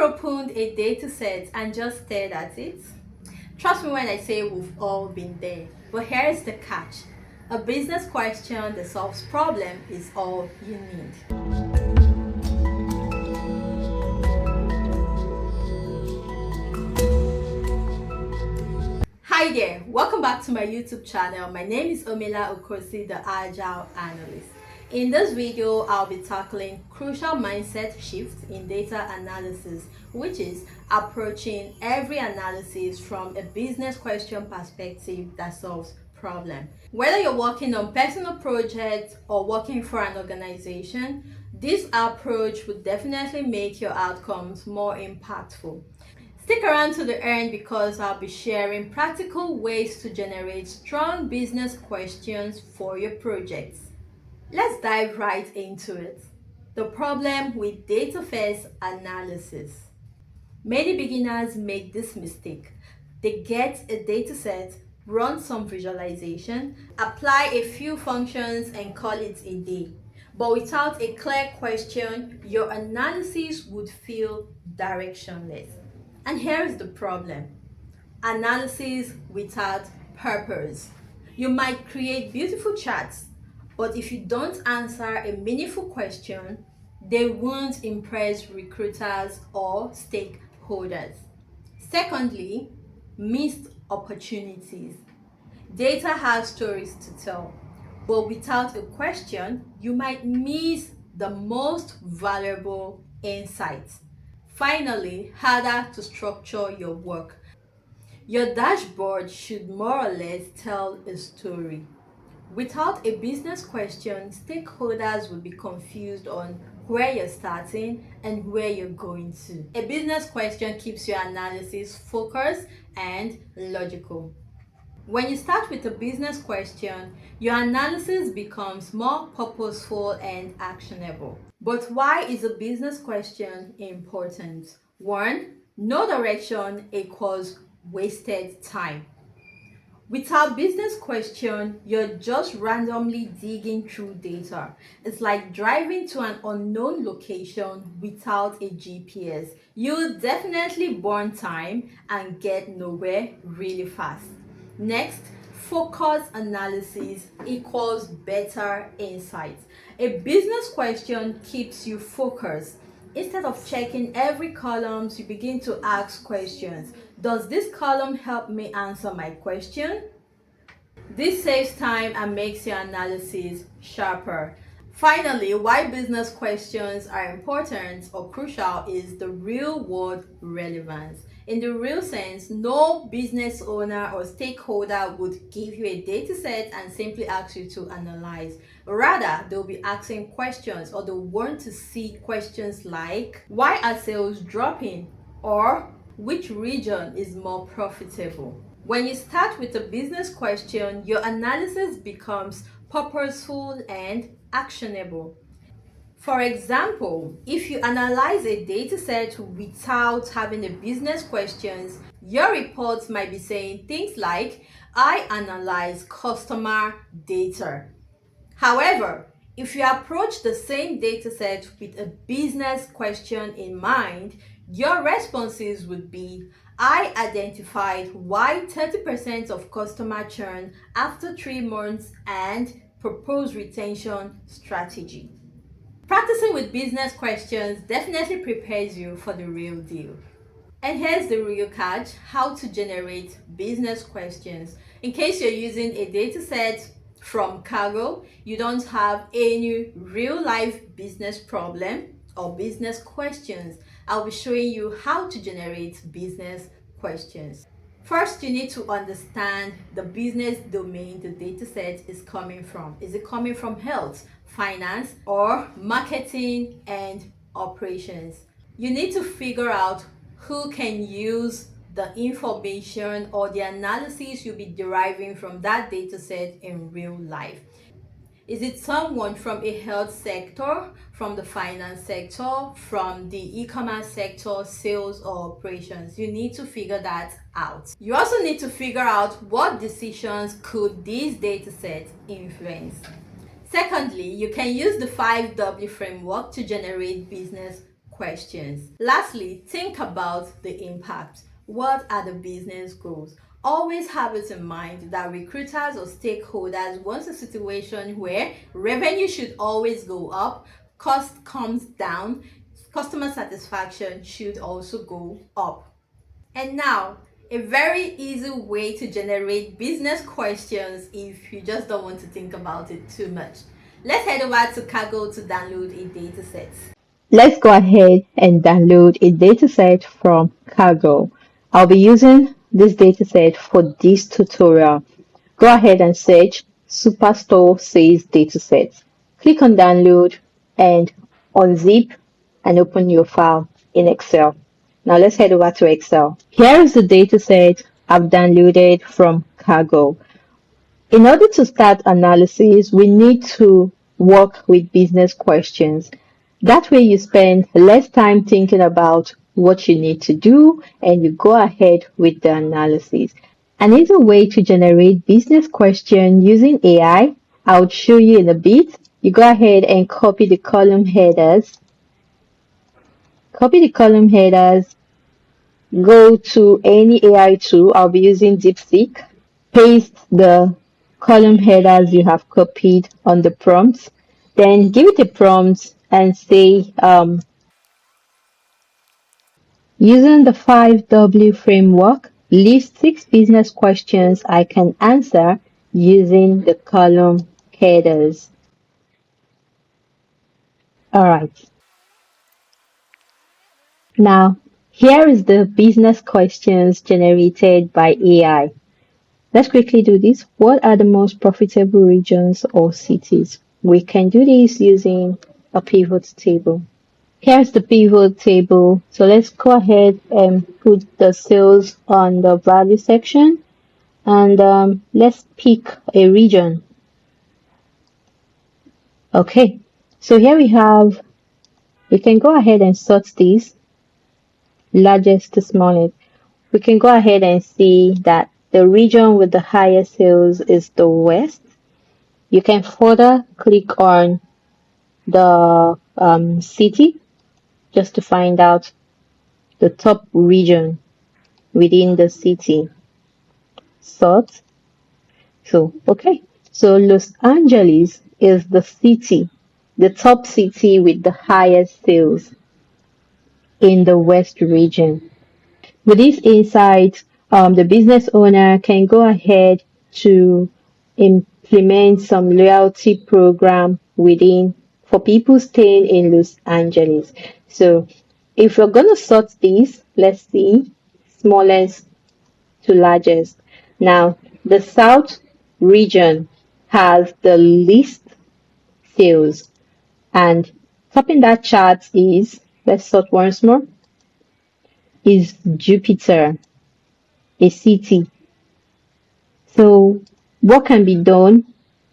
opened a data set and just stared at it? Trust me when I say we've all been there. But here's the catch. A business question that solves problem is all you need. Hi there, welcome back to my YouTube channel. My name is Omila Okosi, the Agile Analyst. In this video, I'll be tackling crucial mindset shifts in data analysis, which is approaching every analysis from a business question perspective that solves problem. Whether you're working on personal projects or working for an organization, this approach would definitely make your outcomes more impactful. Stick around to the end because I'll be sharing practical ways to generate strong business questions for your projects. Let's dive right into it. The problem with data-first analysis. Many beginners make this mistake. They get a dataset, run some visualization, apply a few functions and call it a day. But without a clear question, your analysis would feel directionless. And here is the problem. Analysis without purpose. You might create beautiful charts, but if you don't answer a meaningful question, they won't impress recruiters or stakeholders. Secondly, missed opportunities. Data has stories to tell, but without a question, you might miss the most valuable insights. Finally, harder to structure your work. Your dashboard should more or less tell a story. Without a business question, stakeholders will be confused on where you're starting and where you're going to. A business question keeps your analysis focused and logical. When you start with a business question, your analysis becomes more purposeful and actionable. But why is a business question important? 1. No direction equals wasted time. Without business question, you're just randomly digging through data. It's like driving to an unknown location without a GPS. You'll definitely burn time and get nowhere really fast. Next, focus analysis equals better insights. A business question keeps you focused. Instead of checking every column, you begin to ask questions. Does this column help me answer my question? This saves time and makes your analysis sharper. Finally, why business questions are important or crucial is the real-world relevance. In the real sense, no business owner or stakeholder would give you a data set and simply ask you to analyze. Rather, they'll be asking questions, or they'll want to see questions like, why are sales dropping? Or which region is more profitable? When you start with a business question, your analysis becomes purposeful and actionable. For example, if you analyze a dataset without having a business questions, your reports might be saying things like, I analyze customer data. However, if you approach the same dataset with a business question in mind, your responses would be, I identified why 30% of customer churn after 3 months and propose retention strategy. Practicing with business questions definitely prepares you for the real deal. And here's the real catch: how to generate business questions. In case you're using a dataset from Kaggle, you don't have any real life business problem or business questions, I'll be showing you how to generate business questions. First, you need to understand the business domain the dataset is coming from. Is it coming from health, finance, or marketing and operations? You need to figure out who can use the information or the analysis you'll be deriving from that dataset in real life. Is it someone from a health sector, from the finance sector, from the e-commerce sector, sales or operations? You need to figure that out. You also need to figure out what decisions could these datasets influence. Secondly, you can use the 5W framework to generate business questions. Lastly, think about the impact. What are the business goals? Always have it in mind that recruiters or stakeholders want a situation where revenue should always go up, cost comes down, customer satisfaction should also go up. And now, a very easy way to generate business questions if you just don't want to think about it too much. Let's head over to Kaggle to download a dataset. Let's go ahead and download a dataset from Kaggle. I'll be using this dataset for this tutorial. Go ahead and search Superstore Says Dataset. Click on Download and unzip and open your file in Excel. Now let's head over to Excel. Here is the dataset I've downloaded from Kaggle. In order to start analysis, we need to work with business questions. That way you spend less time thinking about what you need to do and you go ahead with the analysis. An easy way to generate business question using AI, I'll show you in a bit. You go ahead and copy the column headers. Copy the column headers. Go to any AI tool. I'll be using DeepSeek. Paste the column headers you have copied on the prompt. Then give it a prompt and say, using the 5W framework, list 6 business questions I can answer using the column headers. All right. Now, here is the business questions generated by AI. Let's quickly do this. What are the most profitable regions or cities? We can do this using a pivot table. Here's the pivot table. So let's go ahead and put the sales on the value section and let's pick a region. Okay, so here we can go ahead and sort this largest to smallest. We can go ahead and see that the region with the highest sales is the West. You can further click on the city just to find out the top region within the city. Sort. Okay. So Los Angeles is the city, the top city with the highest sales in the West region. With this insight, the business owner can go ahead to implement some loyalty program within for people staying in Los Angeles. So if we're going to sort this, let's see, smallest to largest. Now, the South region has the least sales, and topping that chart is, let's sort once more, is Jupiter, a city. So what can be done?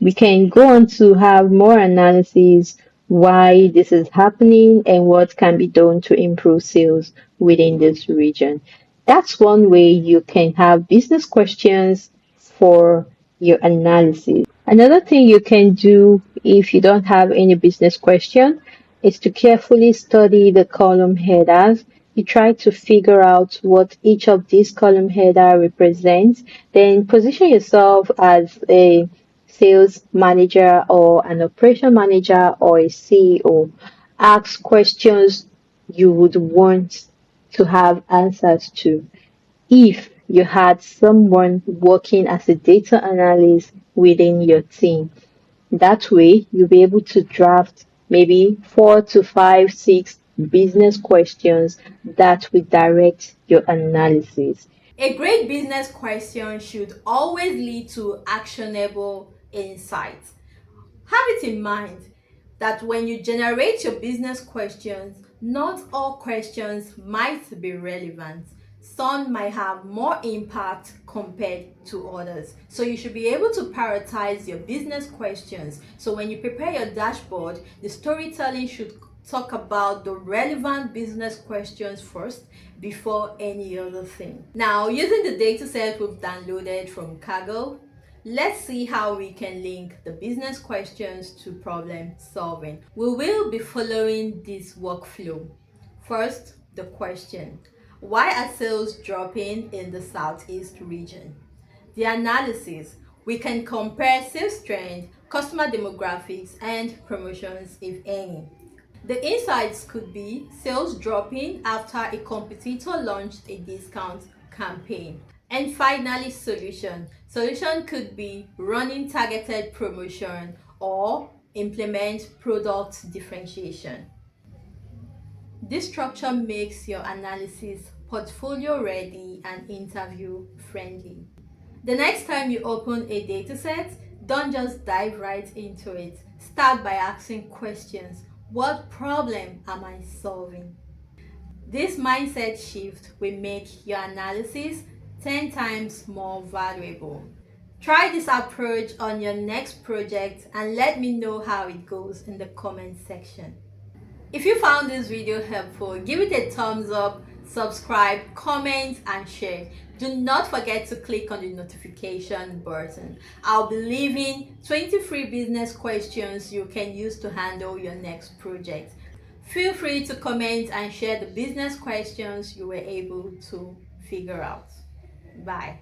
We can go on to have more analysis why this is happening and what can be done to improve sales within this region. That's one way you can have business questions for your analysis. Another thing you can do if you don't have any business question is to carefully study the column headers. You try to figure out what each of these column header represents, then position yourself as a sales manager or an operation manager or a CEO. Ask questions you would want to have answers to if you had someone working as a data analyst within your team. That way, you'll be able to draft maybe 4 to 5, 6 business questions that will direct your analysis. A great business question should always lead to actionable insights. Have it in mind that when you generate your business questions, not all questions might be relevant. Some might have more impact compared to others. So you should be able to prioritize your business questions. So when you prepare your dashboard, the storytelling should talk about the relevant business questions first before any other thing. Now, using the dataset we've downloaded from Kaggle, let's see how we can link the business questions to problem solving. We will be following this workflow. First, the question: why are sales dropping in the Southeast region? The analysis: we can compare sales trend, customer demographics, and promotions, if any. The insights could be sales dropping after a competitor launched a discount campaign. And finally, solution. Solution could be running targeted promotion or implement product differentiation. This structure makes your analysis portfolio ready and interview friendly. The next time you open a dataset, don't just dive right into it. Start by asking questions. What problem am I solving? This mindset shift will make your analysis 10 times more valuable. Try this approach on your next project and let me know how it goes in the comment section. If you found this video helpful, give it a thumbs up, subscribe, comment, and share. Do not forget to click on the notification button. I'll be leaving 20 free business questions you can use to handle your next project. Feel free to comment and share the business questions you were able to figure out. Bye.